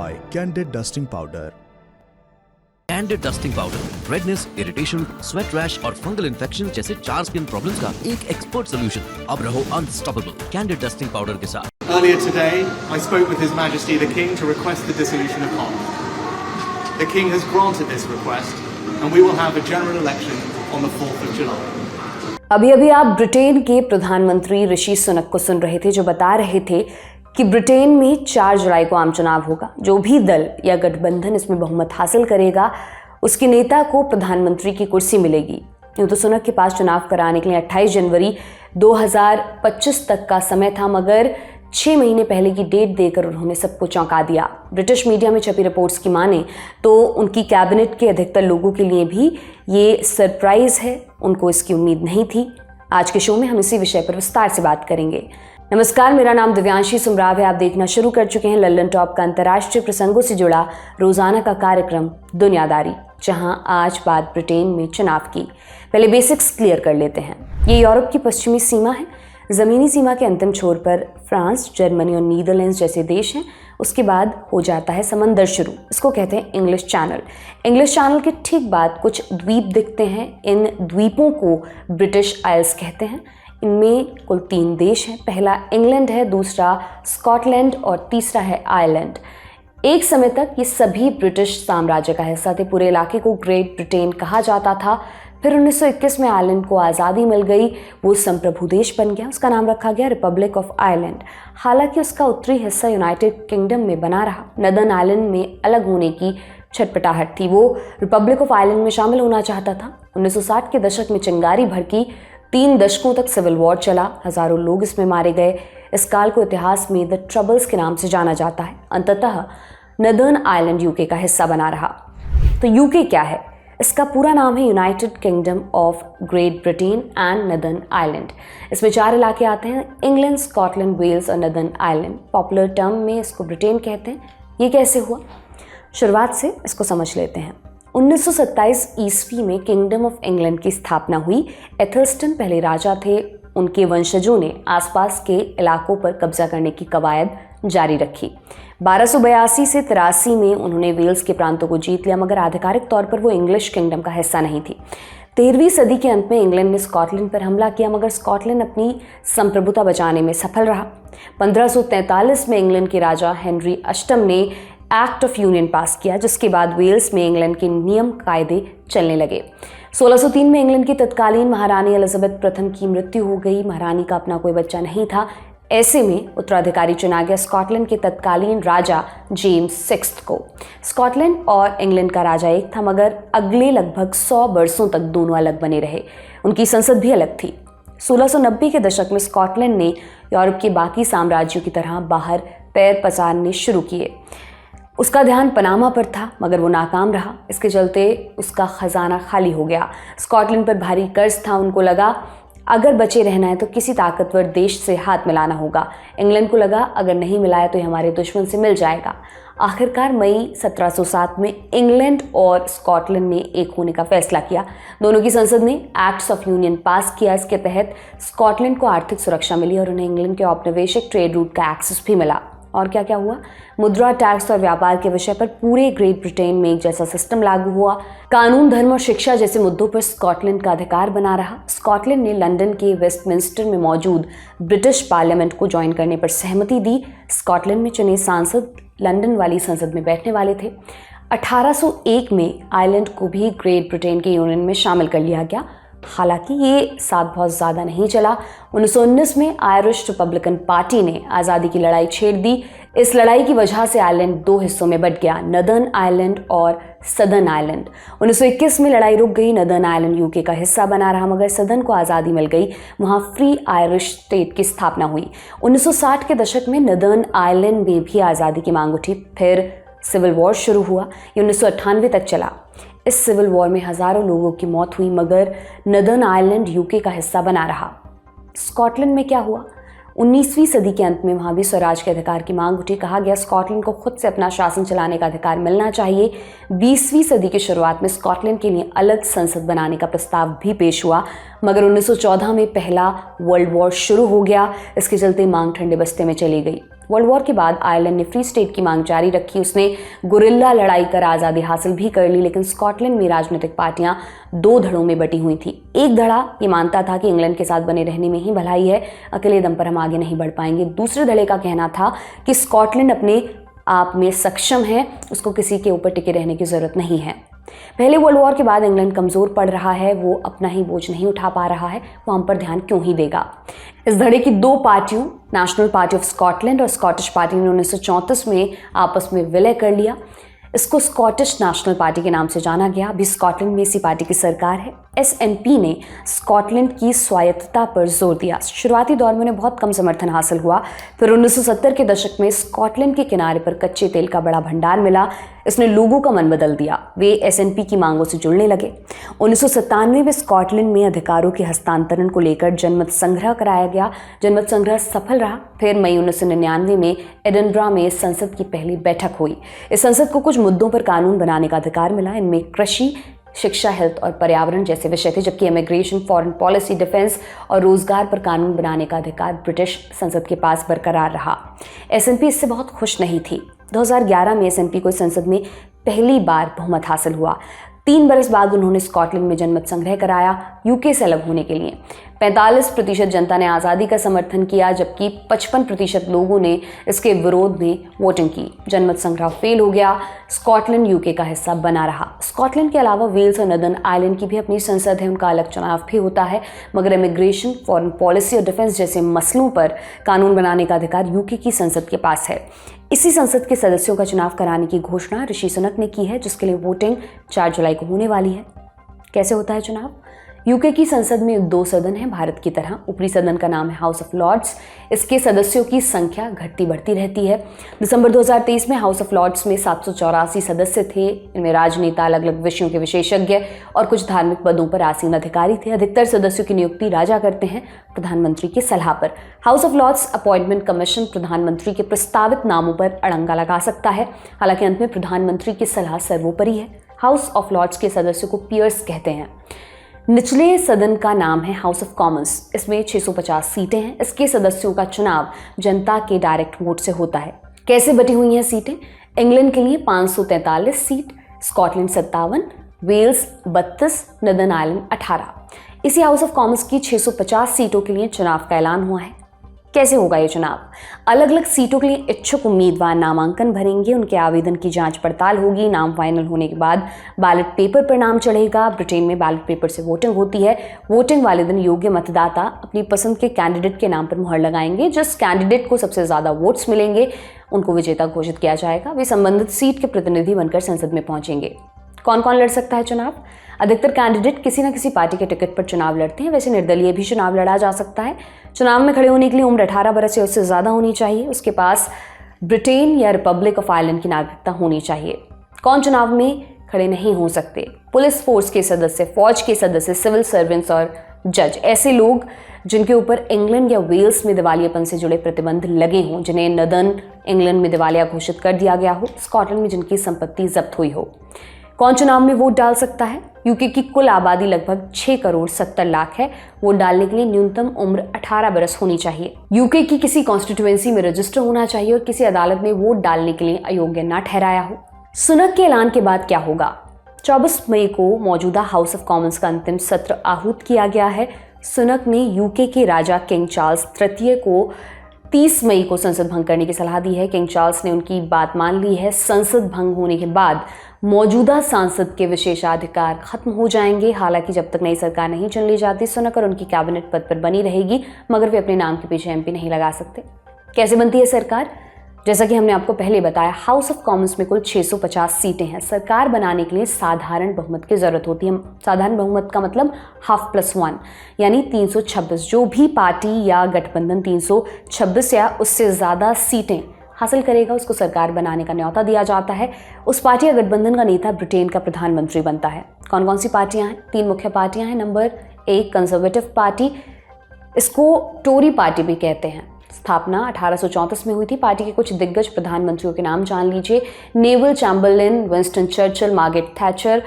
by Candid Dusting Powder. Candid dusting powder redness, irritation, sweat rash और fungal infection जैसे 4 skin problems का एक expert solution. अब रहो अनस्टॉपेबल कैंडिड डस्टिंग पाउडर के साथ। Earlier today, I spoke with His Majesty the King to request the dissolution of Parliament. The King has granted this request, and we will have a general election on the 4th of July. अभी अभी आप Britain के प्रधानमंत्री ऋषि सुनक को सुन रहे थे, जो बता रहे थे कि ब्रिटेन में 4 जुलाई को आम चुनाव होगा। जो भी दल या गठबंधन इसमें बहुमत हासिल करेगा, उसके नेता को प्रधानमंत्री की कुर्सी मिलेगी। यूँ तो सुनक के पास चुनाव कराने के लिए 28 जनवरी 2025 तक का समय था, मगर 6 महीने पहले की डेट देकर उन्होंने सबको चौंका दिया। ब्रिटिश मीडिया में छपी रिपोर्ट्स की माने तो उनकी कैबिनेट के अधिकतर लोगों के लिए भी ये सरप्राइज है, उनको इसकी उम्मीद नहीं थी। आज के शो में हम इसी विषय पर विस्तार से बात करेंगे। नमस्कार, मेरा नाम दिव्यांशी सुमराव है। आप देखना शुरू कर चुके हैं लल्लन टॉप का अंतर्राष्ट्रीय प्रसंगों से जुड़ा रोजाना का कार्यक्रम दुनियादारी, जहां आज बात ब्रिटेन में चुनाव की। पहले बेसिक्स क्लियर कर लेते हैं। ये यूरोप की पश्चिमी सीमा है। ज़मीनी सीमा के अंतिम छोर पर फ्रांस, जर्मनी और नीदरलैंड्स जैसे देश हैं। उसके बाद हो जाता है समंदर शुरू। इसको कहते हैं इंग्लिश चैनल। इंग्लिश चैनल के ठीक बाद कुछ द्वीप दिखते हैं। इन द्वीपों को ब्रिटिश आइल्स कहते हैं। इनमें कुल 3 देश हैं। पहला इंग्लैंड है, दूसरा स्कॉटलैंड और तीसरा है आयरलैंड। एक समय तक ये सभी ब्रिटिश साम्राज्य का हिस्सा थे। पूरे इलाके को ग्रेट ब्रिटेन कहा जाता था। फिर 1921 में आयरलैंड को आज़ादी मिल गई। वो संप्रभु देश बन गया। उसका नाम रखा गया रिपब्लिक ऑफ आयरलैंड। हालांकि उसका उत्तरी हिस्सा यूनाइटेड किंगडम में बना रहा। नदर्न आयरलैंड में अलग होने की छटपटाहट थी। वो रिपब्लिक ऑफ आयरलैंड में शामिल होना चाहता था। 1960 के दशक में चिंगारी भड़की। 3 दशकों तक सिविल वॉर चला। हजारों लोग इसमें मारे गए। इस काल को इतिहास में द ट्रबल्स के नाम से जाना जाता है। अंततः नदर्न आयरलैंड यूके का हिस्सा बना रहा। तो यूके क्या है? इसका पूरा नाम है United kingdom of great Britain and northern Ireland. इसमें 4 इलाके आते हैं: इंग्लैंड, स्कॉटलैंड, वेल्स और नदर्न आयरलैंड। पॉपुलर टर्म में इसको ब्रिटेन कहते हैं। ये कैसे हुआ? शुरुआत से इसको समझ लेते हैं। 1927 ईस्वी में किंगडम ऑफ इंग्लैंड की स्थापना हुई। एथलस्टन पहले राजा थे। उनके वंशजों ने आसपास के इलाकों पर कब्जा करने की कवायद जारी रखी। 1282 से 83 में उन्होंने वेल्स के प्रांतों को जीत लिया, मगर आधिकारिक तौर पर वो इंग्लिश किंगडम का हिस्सा नहीं थी। 13वीं सदी के अंत में इंग्लैंड ने स्कॉटलैंड पर हमला किया, मगर स्कॉटलैंड अपनी संप्रभुता बचाने में सफल रहा। 1543 में इंग्लैंड के राजा हेनरी अष्टम ने एक्ट ऑफ यूनियन पास किया, जिसके बाद वेल्स में इंग्लैंड के नियम कायदे चलने लगे। 1603 में इंग्लैंड की तत्कालीन महारानी एलिजाबेथ प्रथम की मृत्यु हो गई। महारानी का अपना कोई बच्चा नहीं था। ऐसे में उत्तराधिकारी चुना गया स्कॉटलैंड के तत्कालीन राजा जेम्स 6 को। स्कॉटलैंड और इंग्लैंड का राजा एक था, मगर अगले लगभग 100 वर्षों तक दोनों अलग बने रहे। उनकी संसद भी अलग थी। 1690 के दशक में स्कॉटलैंड ने यूरोप के बाकी साम्राज्यों की तरह बाहर पैर पसारने शुरू किए। उसका ध्यान पनामा पर था, मगर वो नाकाम रहा। इसके चलते उसका खजाना खाली हो गया। स्कॉटलैंड पर भारी कर्ज था। उनको लगा अगर बचे रहना है तो किसी ताकतवर देश से हाथ मिलाना होगा। इंग्लैंड को लगा अगर नहीं मिलाया तो ये हमारे दुश्मन से मिल जाएगा। आखिरकार मई 1707 में इंग्लैंड और स्कॉटलैंड ने एक होने का फैसला किया। दोनों की संसद ने एक्ट्स ऑफ यूनियन पास किया। इसके तहत स्कॉटलैंड को आर्थिक सुरक्षा मिली और उन्हें इंग्लैंड के औपनिवेशिक ट्रेड रूट का एक्सेस भी मिला। और क्या क्या हुआ? मुद्रा, टैक्स और व्यापार के विषय पर पूरे ग्रेट ब्रिटेन में एक जैसा सिस्टम लागू हुआ। कानून, धर्म और शिक्षा जैसे मुद्दों पर स्कॉटलैंड का अधिकार बना रहा। स्कॉटलैंड ने लंदन के वेस्टमिंस्टर में मौजूद ब्रिटिश पार्लियामेंट को ज्वाइन करने पर सहमति दी। स्कॉटलैंड में चुने सांसद लंदन वाली संसद में बैठने वाले थे। 1801 में आयरलैंड को भी ग्रेट ब्रिटेन के यूनियन में शामिल कर लिया गया। हालांकि ये साथ बहुत ज़्यादा नहीं चला। 1919 में आयरिश रिपब्लिकन पार्टी ने आज़ादी की लड़ाई छेड़ दी। इस लड़ाई की वजह से आयरलैंड 2 हिस्सों में बंट गया, नदर्न आयरलैंड और सदर्न आयरलैंड। 1921 में लड़ाई रुक गई। नदर्न आयरलैंड यूके का हिस्सा बना रहा, मगर सदर्न को आज़ादी मिल गई। वहाँ फ्री आयरिश स्टेट की स्थापना हुई। 1960 के दशक में नदर्न आयरलैंड में भी आज़ादी की मांग उठी। फिर सिविल वॉर शुरू हुआ। ये 1998 तक चला। इस सिविल वॉर में हज़ारों लोगों की मौत हुई, मगर नदर्न आयरलैंड यूके का हिस्सा बना रहा। स्कॉटलैंड में क्या हुआ? 19वीं सदी के अंत में वहाँ भी स्वराज के अधिकार की मांग उठी। कहा गया स्कॉटलैंड को खुद से अपना शासन चलाने का अधिकार मिलना चाहिए। 20वीं सदी की शुरुआत में स्कॉटलैंड के लिए अलग संसद बनाने का प्रस्ताव भी पेश हुआ, मगर 1914 में पहला वर्ल्ड वॉर शुरू हो गया। इसके चलते मांग ठंडे बस्ते में चली गई। वर्ल्ड वॉर के बाद आयरलैंड ने फ्री स्टेट की मांग जारी रखी, उसने गुरिल्ला लड़ाई कर आज़ादी हासिल भी कर ली, लेकिन स्कॉटलैंड में राजनीतिक पार्टियां दो धड़ों में बटी हुई थी। एक धड़ा ये मानता था कि इंग्लैंड के साथ बने रहने में ही भलाई है, अकेले दम पर हम आगे नहीं बढ़ पाएंगे। दूसरे धड़े का कहना था कि स्कॉटलैंड अपने आप में सक्षम है, उसको किसी के ऊपर टिके रहने की जरूरत नहीं है। पहले वर्ल्ड वॉर के बाद इंग्लैंड कमज़ोर पड़ रहा है, वो अपना ही बोझ नहीं उठा पा रहा है, वो हम पर ध्यान क्यों ही देगा। इस धड़े की दो पार्टियों, नेशनल पार्टी ऑफ स्कॉटलैंड और स्कॉटिश पार्टी ने 1934 में आपस में विलय कर लिया। इसको स्कॉटिश नेशनल पार्टी के नाम से जाना गया। अभी स्कॉटलैंड में इसी पार्टी की सरकार है। एसएनपी ने स्कॉटलैंड की स्वायत्तता पर जोर दिया। शुरुआती दौर में उन्हें बहुत कम समर्थन हासिल हुआ, फिर 1970 के दशक में स्कॉटलैंड के किनारे पर कच्चे तेल का बड़ा भंडार मिला। इसने लोगों का मन बदल दिया, वे एसएनपी की मांगों से जुड़ने लगे। 1997 में स्कॉटलैंड में अधिकारों के हस्तांतरण को लेकर जनमत संग्रह कराया गया। जनमत संग्रह सफल रहा। फिर मई 1999 में एडिनबरा में संसद की पहली बैठक हुई। इस संसद को कुछ मुद्दों पर कानून बनाने का अधिकार मिला। इनमें कृषि, शिक्षा, हेल्थ और पर्यावरण जैसे विषय थे, जबकि इमिग्रेशन, फॉरेन पॉलिसी, डिफेंस और रोजगार पर कानून बनाने का अधिकार ब्रिटिश संसद के पास बरकरार रहा। एसएनपी इससे बहुत खुश नहीं थी। 2011 में एसएनपी को संसद में पहली बार बहुमत हासिल हुआ। 3 बरस बाद उन्होंने स्कॉटलैंड में जनमत संग्रह कराया यूके से अलग होने के लिए। 45% जनता ने आज़ादी का समर्थन किया, जबकि 55% लोगों ने इसके विरोध में वोटिंग की। जनमत संग्रह फेल हो गया। स्कॉटलैंड यूके का हिस्सा बना रहा। स्कॉटलैंड के अलावा वेल्स और नदर्न आयरलैंड की भी अपनी संसद है, उनका अलग चुनाव भी होता है, मगर इमिग्रेशन, फॉरेन पॉलिसी और डिफेंस जैसे मसलों पर कानून बनाने का अधिकार यूके की संसद के पास है। इसी संसद के सदस्यों का चुनाव कराने की घोषणा ऋषि सुनक ने की है, जिसके लिए वोटिंग 4 जुलाई को होने वाली है। कैसे होता है चुनाव? यूके की संसद में 2 सदन हैं भारत की तरह। ऊपरी सदन का नाम है हाउस ऑफ लॉर्ड्स। इसके सदस्यों की संख्या घटती बढ़ती रहती है। दिसंबर 2023 में हाउस ऑफ लॉर्ड्स में 784 सदस्य थे। इनमें राजनेता, अलग अलग विषयों के विशेषज्ञ और कुछ धार्मिक पदों पर आसीन अधिकारी थे। अधिकतर सदस्यों की नियुक्ति राजा करते हैं प्रधानमंत्री की सलाह पर। House of Lords Appointment Commission प्रधानमंत्री के प्रस्तावित नामों पर अड़ंगा लगा सकता है। हालांकि अंत में प्रधानमंत्री की सलाह सर्वोपरि है। हाउस ऑफ लॉर्ड्स के सदस्यों को पीयर्स कहते हैं। निचले सदन का नाम है हाउस ऑफ कॉमन्स। इसमें 650 सीटें हैं। इसके सदस्यों का चुनाव जनता के डायरेक्ट वोट से होता है। कैसे बटी हुई हैं सीटें? इंग्लैंड के लिए 543 seat, Scotland 57, Wales 32, Northern Ireland 18। इसी हाउस ऑफ कॉमन्स की 650 सीटों के लिए चुनाव का ऐलान हुआ है। कैसे होगा ये चुनाव? अलग अलग सीटों के लिए इच्छुक उम्मीदवार नामांकन भरेंगे, उनके आवेदन की जांच पड़ताल होगी। नाम फाइनल होने के बाद बैलेट पेपर पर नाम चढ़ेगा। ब्रिटेन में बैलेट पेपर से वोटिंग होती है। वोटिंग वाले दिन योग्य मतदाता अपनी पसंद के कैंडिडेट के नाम पर मुहर लगाएंगे। जिस कैंडिडेट को सबसे ज़्यादा वोट्स मिलेंगे उनको विजेता घोषित किया जाएगा। वे संबंधित सीट के प्रतिनिधि बनकर संसद में पहुंचेंगे। कौन कौन लड़ सकता है चुनाव? अधिकतर कैंडिडेट किसी न किसी पार्टी के टिकट पर चुनाव लड़ते हैं। वैसे निर्दलीय भी चुनाव लड़ा जा सकता है। चुनाव में खड़े होने के लिए उम्र 18 बरस या उससे ज़्यादा होनी चाहिए। उसके पास ब्रिटेन या रिपब्लिक ऑफ आयरलैंड की नागरिकता होनी चाहिए। कौन चुनाव में खड़े नहीं हो सकते? पुलिस फोर्स के सदस्य, फौज के सदस्य, सिविल सर्वेंट्स और जज। ऐसे लोग जिनके ऊपर इंग्लैंड या वेल्स में दिवालियापन से जुड़े प्रतिबंध लगे हों, जिन्हें नदर्न इंग्लैंड में दिवालिया घोषित कर दिया गया हो, स्कॉटलैंड में जिनकी संपत्ति जब्त हुई हो। कौन चुनाव में वोट डाल सकता है? यूके की कुल आबादी लगभग 6 करोड़ 70 लाख है। वोट डालने के लिए न्यूनतम उम्र 18 बरस होनी चाहिए। यूके की किसी कॉन्स्टिट्यूएंसी में रजिस्टर होना चाहिए और किसी अदालत ने वोट डालने के लिए अयोग्य न ठहराया हो। सुनक के ऐलान के बाद क्या होगा? 24 मई को मौजूदा हाउस ऑफ कॉमन्स का अंतिम सत्र आहूत किया गया है। सुनक ने यूके के राजा किंग चार्ल्स तृतीय को 30 मई को संसद भंग करने की सलाह दी है। किंग चार्ल्स ने उनकी बात मान ली है। संसद भंग होने के बाद मौजूदा सांसद के विशेषाधिकार खत्म हो जाएंगे। हालांकि जब तक नई सरकार नहीं चुन ली जाती, सुनक और उनकी कैबिनेट पद पर बनी रहेगी, मगर वे अपने नाम के पीछे एमपी नहीं लगा सकते। कैसे बनती है सरकार? जैसा कि हमने आपको पहले बताया, हाउस ऑफ कॉमन्स में कुल 650 सीटें हैं। सरकार बनाने के लिए साधारण बहुमत की जरूरत होती है। साधारण बहुमत का मतलब हाफ प्लस 1 यानी 326। जो भी पार्टी या गठबंधन 326 या उससे ज़्यादा सीटें हासिल करेगा, उसको सरकार बनाने का न्योता दिया जाता है। उस पार्टी या गठबंधन का नेता ब्रिटेन का प्रधानमंत्री बनता है। कौन कौन सी पार्टियां हैं? 3 मुख्य पार्टियां हैं। नंबर 1 कंजर्वेटिव पार्टी, इसको टोरी पार्टी भी कहते हैं। स्थापना 1834 में हुई थी। पार्टी के कुछ दिग्गज प्रधानमंत्रियों के नाम जान लीजिए। Neville Chamberlain, Winston Churchill, Margaret Thatcher,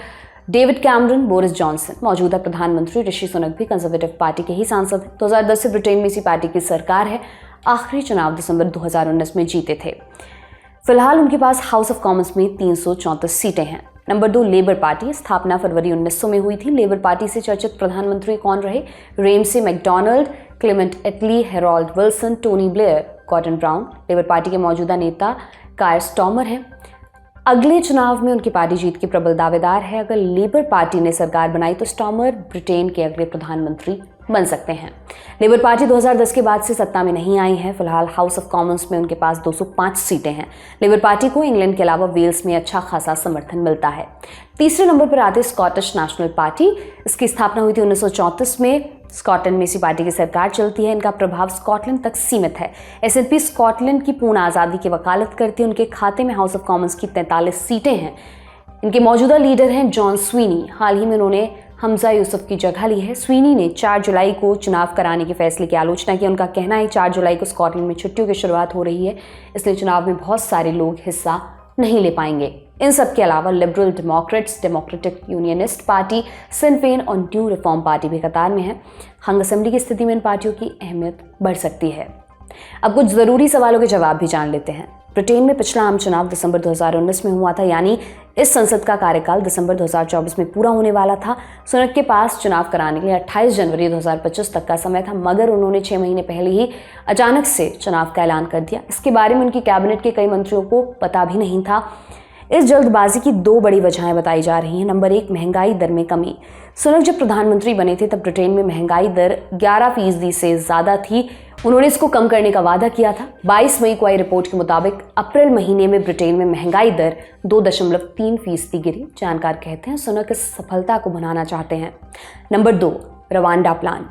David Cameron, Boris Johnson. मौजूदा प्रधानमंत्री ऋषि सुनक भी कंजर्वेटिव पार्टी के ही सांसद हैं। 2010 से ब्रिटेन में इसी पार्टी की सरकार है। आखिरी चुनाव दिसंबर 2019 में जीते थे। फिलहाल उनके पास हाउस ऑफ कॉमन्स में 334 सीटें हैं। Number 2, labour party. स्थापना फरवरी 1900 में हुई थी। लेबर पार्टी से चर्चित प्रधानमंत्री कौन रहे? Ramsay MacDonald, Clement Attlee, Harold Wilson, Tony Blair, Gordon Brown. Labour Party के मौजूदा नेता कायर स्टार्मर हैं। अगले चुनाव में उनकी पार्टी जीत के प्रबल दावेदार है। अगर लेबर पार्टी ने सरकार बनाई तो स्टार्मर ब्रिटेन के अगले प्रधानमंत्री बन सकते हैं। लेबर पार्टी 2010 के बाद से सत्ता में नहीं आई है। फिलहाल हाउस ऑफ कॉमन्स में उनके पास 205 सीटें हैं। लेबर पार्टी को इंग्लैंड के अलावा वेल्स में अच्छा खासा समर्थन मिलता है। तीसरे नंबर पर आते स्कॉटिश नेशनल पार्टी। इसकी स्थापना हुई थी 1934 में। स्कॉटलैंड में इसी पार्टी की सरकार चलती है। इनका प्रभाव स्कॉटलैंड तक सीमित है। एसएनपी स्कॉटलैंड की पूर्ण आज़ादी की वकालत करती है। उनके खाते में हाउस ऑफ कॉमन्स की 43 सीटें हैं। इनके मौजूदा लीडर हैं जॉन स्वीनी। हाल ही में उन्होंने हमजा यूसुफ की जगह ली है। स्वीनी ने 4 जुलाई को चुनाव कराने के फैसले की आलोचना की। उनका कहना है 4 जुलाई को स्कॉटलैंड में छुट्टियों की शुरुआत हो रही है, इसलिए चुनाव में बहुत सारे लोग हिस्सा नहीं ले पाएंगे। इन सब के अलावा Liberal Democrats, Democratic Unionist Party, Sinn Fein और न्यू रिफॉर्म पार्टी भी कतार में है। हंग असेंबली की स्थिति में इन पार्टियों की अहमियत बढ़ सकती है। अब कुछ ज़रूरी सवालों के जवाब भी जान लेते हैं। ब्रिटेन में पिछला आम चुनाव दिसंबर 2019 में हुआ था, यानी इस संसद का कार्यकाल दिसंबर 2024 में पूरा होने वाला था। सुनक के पास चुनाव कराने के लिए 28 जनवरी 2025 तक का समय था, मगर उन्होंने 6 महीने पहले ही अचानक से चुनाव का ऐलान कर दिया। इसके बारे में उनकी कैबिनेट के कई मंत्रियों को पता भी नहीं था। इस जल्दबाजी की 2 बड़ी वजहें बताई जा रही हैं। नंबर 1, महंगाई दर में कमी। सुनक जब प्रधानमंत्री बने थे तब ब्रिटेन में महंगाई दर 11% से ज़्यादा थी। उन्होंने इसको कम करने का वादा किया था। 22 मई को आई रिपोर्ट के मुताबिक अप्रैल महीने में ब्रिटेन में महंगाई दर 2.3% गिरी। जानकार कहते हैं सुनक इस सफलता को बनाना चाहते हैं। Number 2, Rwanda plan.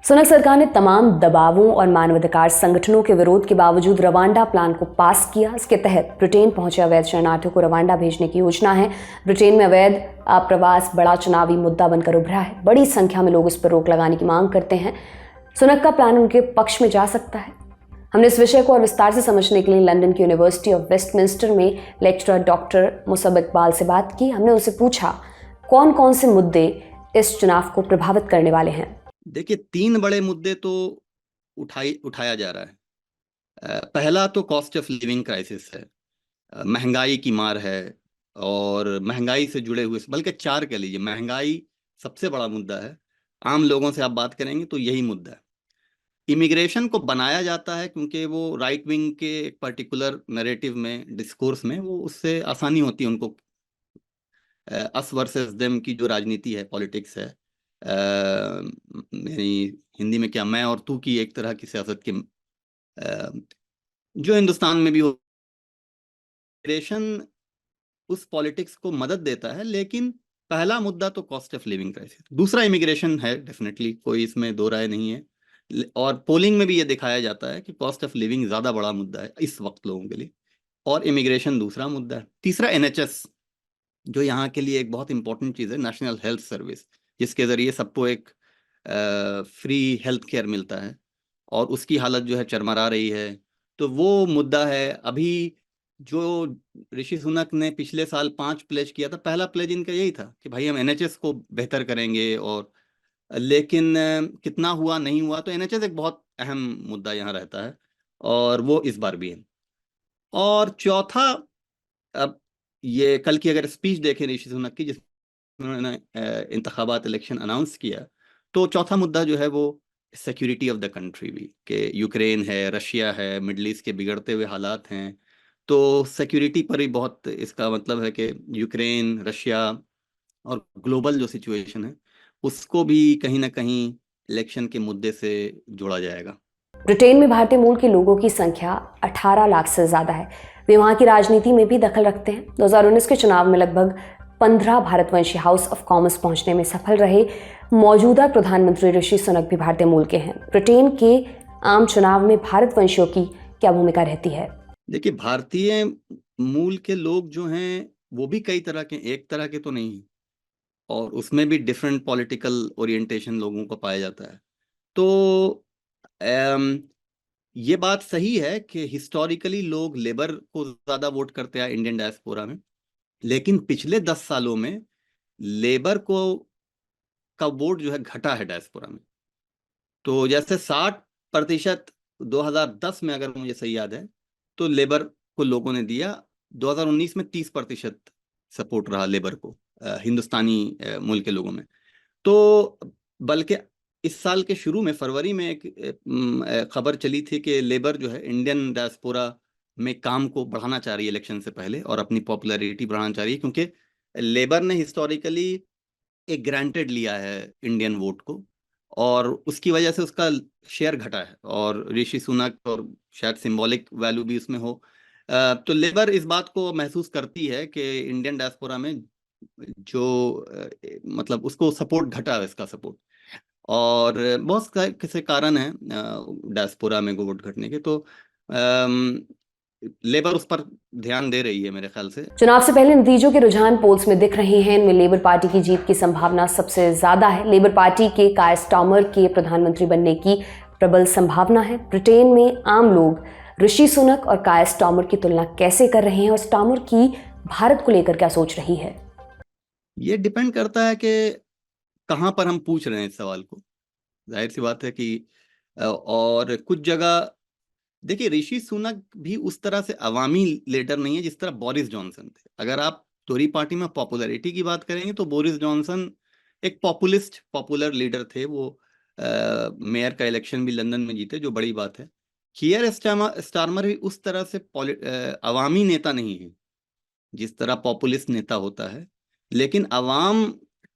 सुनक सरकार ने तमाम दबावों और मानवाधिकार संगठनों के विरोध के बावजूद रवांडा प्लान को पास किया। इसके तहत ब्रिटेन पहुंचे अवैध शरणार्थियों को रवांडा भेजने की योजना है। ब्रिटेन में अवैध आप्रवास बड़ा चुनावी मुद्दा बनकर उभरा है। बड़ी संख्या में लोग इस पर रोक लगाने की मांग करते हैं। सुनक का प्लान उनके पक्ष में जा सकता है। हमने इस विषय को और विस्तार से समझने के लिए लंदन की यूनिवर्सिटी ऑफ वेस्टमिंस्टर में लेक्चरर डॉक्टर मुसब इकबाल से बात की। हमने उनसे पूछा कौन कौन से मुद्दे इस चुनाव को प्रभावित करने वाले हैं। देखिए, 3 बड़े मुद्दे तो उठाया जा रहा है। पहला तो कॉस्ट ऑफ लिविंग क्राइसिस है, महंगाई की मार है, और महंगाई से जुड़े हुए, बल्कि 4 कह लीजिए। महंगाई सबसे बड़ा मुद्दा है। आम लोगों से आप बात करेंगे तो यही मुद्दा है। इमिग्रेशन को बनाया जाता है क्योंकि वो राइट विंग के एक पर्टिकुलर नैरेटिव में, डिस्कोर्स में, वो उससे आसानी होती है उनको, अस वर्सेस देम की जो राजनीति है, पॉलिटिक्स है, यानी हिंदी में क्या, मैं और तू की एक तरह की सियासत की, जो हिंदुस्तान में भी हो। इमिग्रेशन उस पॉलिटिक्स को मदद देता है, लेकिन पहला मुद्दा तो कॉस्ट ऑफ लिविंग क्राइसिस। दूसरा इमिग्रेशन है, डेफिनेटली, कोई इसमें दो राय नहीं है। और पोलिंग में भी ये दिखाया जाता है कि कॉस्ट ऑफ लिविंग ज़्यादा बड़ा मुद्दा है इस वक्त लोगों के लिए, और इमिग्रेशन दूसरा मुद्दा है। तीसरा NHS, जो यहाँ के लिए एक बहुत इंपॉर्टेंट चीज़ है, नेशनल हेल्थ सर्विस, जिसके ज़रिए सबको एक फ्री हेल्थ केयर मिलता है, और उसकी हालत जो है चरमरा रही है। तो वो मुद्दा है। अभी जो ऋषि सुनक ने पिछले साल 5 प्लेज किया था, पहला प्लेज इनका यही था कि भाई हम NHS को बेहतर करेंगे, और लेकिन कितना हुआ नहीं हुआ। तो NHS एक बहुत अहम मुद्दा यहाँ रहता है, और वो इस बार भी है। और चौथा, अब ये कल की अगर स्पीच देखें ऋषि सुनक की, जिसमें उन्होंने इंतखाबात इलेक्शन अनाउंस किया, तो चौथा मुद्दा जो है वो सिक्योरिटी ऑफ द कंट्री भी, कि यूक्रेन है, रशिया है, मिडल ईस्ट के बिगड़ते हुए हालात हैं। तो सिक्योरिटी पर ही बहुत इसका मतलब है कि यूक्रेन, रशिया और ग्लोबल जो सिचुएशन है, उसको भी कहीं ना कहीं इलेक्शन के मुद्दे से जोड़ा जाएगा। ब्रिटेन में भारतीय मूल के लोगों की संख्या 18 लाख से ज़्यादा है। वे वहाँ की राजनीति में भी दखल रखते हैं। 2019 के चुनाव में लगभग 15 भारतवंशी हाउस ऑफ कॉमन्स पहुंचने में सफल रहे। मौजूदा प्रधानमंत्री ऋषि सुनक भी भारतीय मूल के हैं। ब्रिटेन के आम चुनाव में भारतवंशियों की क्या भूमिका रहती है? देखिए, भारतीय मूल के लोग जो हैं वो भी कई तरह के, एक तरह के तो नहीं, और उसमें भी डिफरेंट पॉलिटिकल ओरिएंटेशन लोगों को पाया जाता है। तो ये बात सही है कि हिस्टोरिकली लोग लेबर को ज़्यादा वोट करते हैं इंडियन डायस्पोरा में, लेकिन पिछले 10 सालों में लेबर का वोट जो है घटा है डायस्पोरा में। तो जैसे 60% 2010 में अगर मुझे सही याद है तो लेबर को लोगों ने दिया, 2019 में 30% सपोर्ट रहा लेबर को हिंदुस्तानी मूल के लोगों में। तो बल्कि इस साल के शुरू में फरवरी में एक खबर चली थी कि लेबर जो है इंडियन डायस्पोरा में काम को बढ़ाना चाह रही है इलेक्शन से पहले और अपनी पॉपुलैरिटी बढ़ाना चाह रही है, क्योंकि लेबर ने हिस्टोरिकली एक ग्रांटेड लिया है इंडियन वोट को और उसकी वजह से उसका शेयर घटा है और ऋषि सुनक और शायद सिंबॉलिक वैल्यू भी उसमें हो। तो लेबर इस बात को महसूस करती है कि इंडियन डायस्पोरा में जो मतलब उसको सपोर्ट घटा है, इसका सपोर्ट, और बहुत से कारण हैं डायस्पोरा में वोट घटने के। तो लेबर उस पर ध्यान दे रही है मेरे ख्याल से। चुनाव से पहले नतीजों के रुझान पोल्स में दिख रहे हैं। इनमें लेबर पार्टी की जीत की संभावना सबसे ज्यादा है। लेबर पार्टी के कायर स्टार्मर के प्रधानमंत्री बनने की प्रबल संभावना है। ब्रिटेन में आम लोग ऋषि सुनक और कायर स्टार्मर की तुलना कैसे कर रहे हैं और स्टार्मर की भारत को लेकर क्या सोच रही है? ये डिपेंड करता है कि कहाँ पर हम पूछ रहे हैं इस सवाल को। जाहिर सी बात है कि और कुछ जगह देखिए, ऋषि सुनक भी उस तरह से अवामी लीडर नहीं है जिस तरह बोरिस जॉनसन थे। अगर आप टोरी पार्टी में पॉपुलैरिटी की बात करेंगे तो बोरिस जॉनसन एक पॉपुलर लीडर थे। वो मेयर का इलेक्शन भी लंदन में जीते, जो बड़ी बात है। कियर स्टारमर भी उस तरह से अवामी नेता नहीं है जिस तरह पॉपुलिस्ट नेता होता है, लेकिन अवाम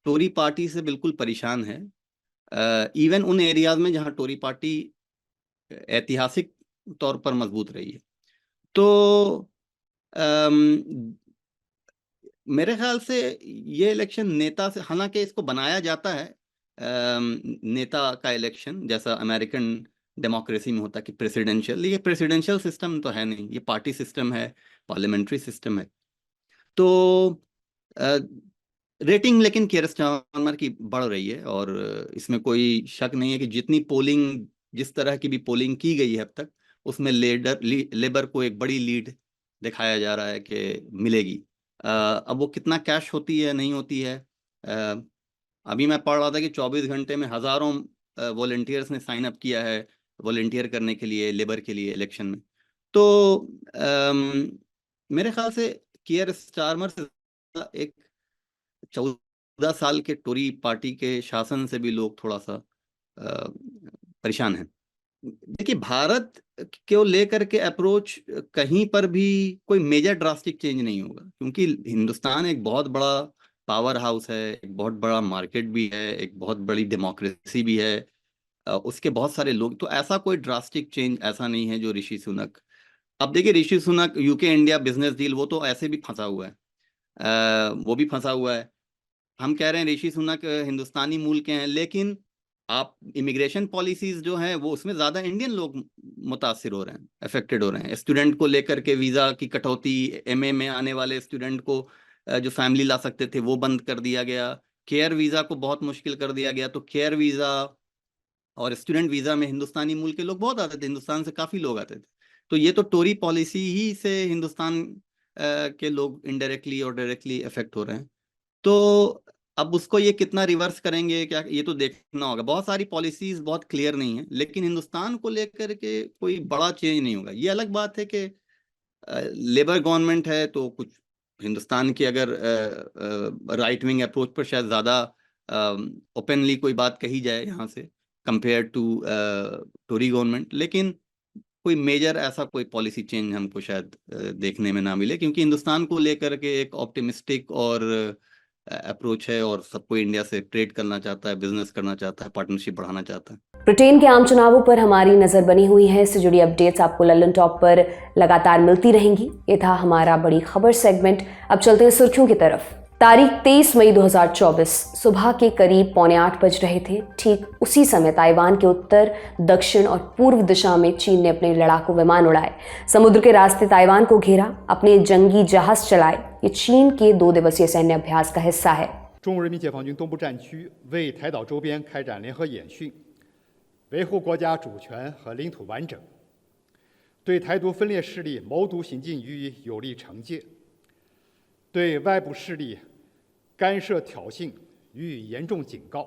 टोरी पार्टी से बिल्कुल परेशान है, इवन उन एरियाज में जहां टोरी पार्टी ऐतिहासिक तौर पर मजबूत रही है। तो मेरे ख्याल से ये इलेक्शन नेता से, हालांकि इसको बनाया जाता है नेता का इलेक्शन जैसा अमेरिकन डेमोक्रेसी में होता है कि प्रेसिडेंशियल, ये प्रेसिडेंशियल सिस्टम तो है नहीं, ये पार्टी सिस्टम है, पार्लियामेंट्री सिस्टम है। तो रेटिंग लेकिन कियर स्टारमर की बढ़ रही है और इसमें कोई शक नहीं है कि जिस तरह की भी पोलिंग की गई है अब तक, उसमें लेबर को एक बड़ी लीड दिखाया जा रहा है कि मिलेगी। अब वो कितना कैश होती है नहीं होती है, अभी मैं पढ़ रहा था कि 24 घंटे में हजारों वॉलंटियर्स ने साइन अप किया है वॉलंटियर करने के लिए लेबर के लिए इलेक्शन में। तो मेरे ख्याल से कियर स्टारमर से एक 14 साल के टोरी पार्टी के शासन से भी लोग थोड़ा सा परेशान हैं। देखिए, भारत को लेकर के अप्रोच कहीं पर भी कोई मेजर ड्रास्टिक चेंज नहीं होगा, क्योंकि हिंदुस्तान एक बहुत बड़ा पावर हाउस है, एक बहुत बड़ा मार्केट भी है, एक बहुत बड़ी डेमोक्रेसी भी है, उसके बहुत सारे लोग। तो ऐसा कोई ड्रास्टिक चेंज ऐसा नहीं है जो ऋषि सुनक। अब देखिए, Rishi Sunak UK India business deal, वो तो ऐसे भी फंसा हुआ है, वो भी फंसा हुआ है। हम कह रहे हैं ऋषि सुनक हिंदुस्तानी मूल के हैं, लेकिन आप इमिग्रेशन पॉलिसीज जो हैं वो उसमें ज़्यादा इंडियन लोग मुतासिर हो रहे हैं, अफेक्टेड हो रहे हैं। स्टूडेंट को लेकर के वीज़ा की कटौती, एमए में आने वाले स्टूडेंट को जो फैमिली ला सकते थे वो बंद कर दिया गया, केयर वीज़ा को बहुत मुश्किल कर दिया गया। तो केयर वीज़ा और स्टूडेंट वीज़ा में हिंदुस्तानी मूल के लोग बहुत आते थे, हिंदुस्तान से काफ़ी लोग आते थे। तो ये तो टोरी पॉलिसी ही से हिंदुस्तान के लोग इनडायरेक्टली और डायरेक्टली अफेक्ट हो रहे हैं। तो अब उसको ये कितना रिवर्स करेंगे क्या, ये तो देखना होगा। बहुत सारी पॉलिसीज बहुत क्लियर नहीं है, लेकिन हिंदुस्तान को लेकर के कोई बड़ा चेंज नहीं होगा। ये अलग बात है कि लेबर गवर्नमेंट है तो कुछ हिंदुस्तान की अगर राइट विंग अप्रोच पर शायद ज़्यादा ओपनली कोई बात कही जाए यहाँ से कंपेयर टू टोरी गवर्नमेंट, लेकिन कोई मेजर ऐसा कोई पॉलिसी चेंज हमको शायद देखने में ना मिले, क्योंकि हिंदुस्तान को लेकर के एक ऑप्टिमिस्टिक और अप्रोच है और सबको इंडिया से ट्रेड करना चाहता है, बिजनेस करना चाहता है, पार्टनरशिप बढ़ाना चाहता है। ब्रिटेन के आम चुनावों पर हमारी नजर बनी हुई है। इससे जुड़ी अपडेट्स आपको लल्लन टॉप पर लगातार मिलती रहेंगी। ये था हमारा बड़ी खबर सेगमेंट। अब चलते हैं सुर्खियों की तरफ। तारीख 23 मई 2024 सुबह के करीब 7:45 बज रहे थे। ठीक उसी समय ताइवान के उत्तर, दक्षिण और पूर्व दिशा में चीन ने अपने लड़ाकू विमान उड़ाए, समुद्र के रास्ते ताइवान को घेरा, अपने जंगी जहाज चलाए। ये चीन के 2 दिवसीय सैन्य अभ्यास का हिस्सा है। 中国人民解放军东部战区为台岛周边开展联合演训，维护国家主权和领土完整，对台独分裂势力谋独行径予以有力惩戒，对外部势力干涉挑衅予以严重警告。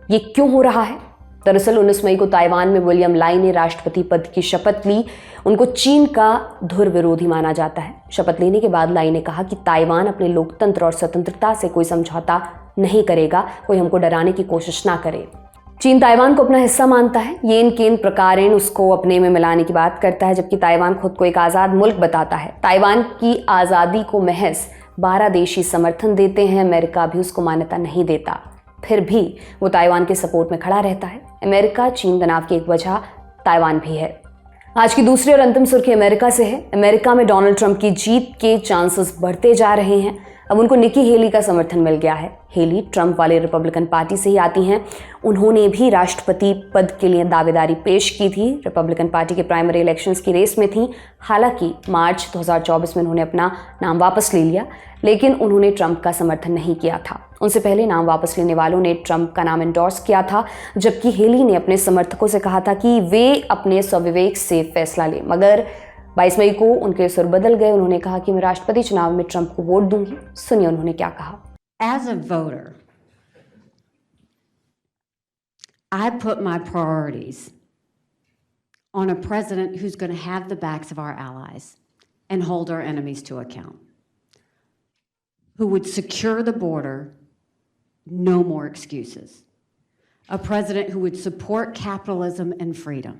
ये क्यों हो रहा है? दरअसल 19 मई को ताइवान में विलियम लाई ने राष्ट्रपति पद की शपथ ली। उनको चीन का धुर विरोधी माना जाता है। शपथ लेने के बाद लाई ने कहा कि ताइवान अपने लोकतंत्र और स्वतंत्रता से कोई समझौता नहीं करेगा, कोई हमको डराने की कोशिश ना करे। चीन ताइवान को अपना हिस्सा मानता है, येन केन प्रकारेण उसको अपने में मिलाने की बात करता है, जबकि ताइवान खुद को एक आज़ाद मुल्क बताता है। ताइवान की आज़ादी को महज 12 देश ही समर्थन देते हैं, अमेरिका भी उसको मान्यता नहीं देता। फिर भी वो ताइवान के सपोर्ट में खड़ा रहता है। अमेरिका चीन तनाव की एक वजह ताइवान भी है। आज की दूसरी और अंतिम सुर्खी अमेरिका से है। अमेरिका में डोनाल्ड ट्रंप की जीत के चांसेस बढ़ते जा रहे हैं। अब उनको निकी हेली का समर्थन मिल गया है। हेली ट्रंप वाले रिपब्लिकन पार्टी से ही आती हैं। उन्होंने भी राष्ट्रपति पद के लिए दावेदारी पेश की थी। रिपब्लिकन पार्टी के प्राइमरी इलेक्शंस की रेस में थी। हालांकि मार्च 2024 में उन्होंने अपना नाम वापस ले लिया, लेकिन उन्होंने ट्रंप का समर्थन नहीं किया था। उनसे पहले नाम वापस लेने वालों ने ट्रंप का नाम एंडोर्स किया था, जबकि हेली ने अपने समर्थकों से कहा था कि वे अपने स्वविवेक से फैसला लें। मगर 22 मई को उनके सुर बदल गए। उन्होंने कहा कि मैं राष्ट्रपति चुनाव में ट्रंप को वोट दूंगी। सुनिए उन्होंने क्या कहा। As a voter, I put my priorities on a president who's going to have the backs of our allies and hold our enemies to account, who would secure the border, no more excuses, a president who would support capitalism and freedom,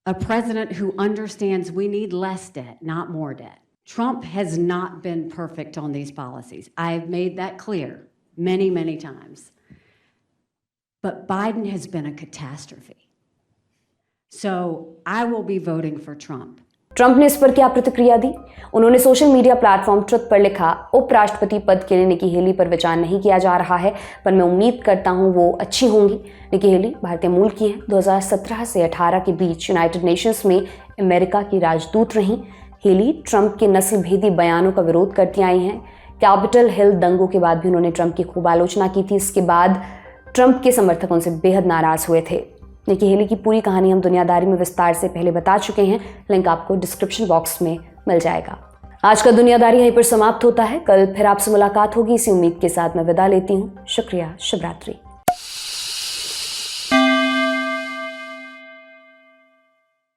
a president who understands we need less debt, not more debt. Trump has not been perfect on these policies. I've made that clear many, many times. But Biden has been a catastrophe. So I will be voting for Trump. Trump ने इस पर क्या प्रतिक्रिया दी? उन्होंने social media platform truth पर लिखा, उपराष्ट्रपति पद के लिए निकी हेली पर विचार नहीं किया जा रहा है, पर मैं उम्मीद करता हूं वो अच्छी होंगी। निकी हेली भारतीय मूल की हैं। 2017 से 18 के बीच यूनाइटेड नेशंस में अमेरिका की राजदूत रहीं। हेली ट्रंप के नस्ल भेदी बयानों का विरोध करती आई हैं। कैपिटल हिल दंगों के बाद भी उन्होंने ट्रंप की खूब आलोचना की थी। इसके बाद ट्रंप के समर्थक उनसे बेहद नाराज हुए थे। निकी हेली की पूरी कहानी हम दुनियादारी में विस्तार से पहले बता चुके हैं। लिंक आपको डिस्क्रिप्शन बॉक्स में मिल जाएगा। आज का दुनियादारी यहीं पर समाप्त होता है। कल फिर आपसे मुलाकात होगी। इसी उम्मीद के साथ मैं विदा लेती हूँ। शुक्रिया। शुभ रात्रि।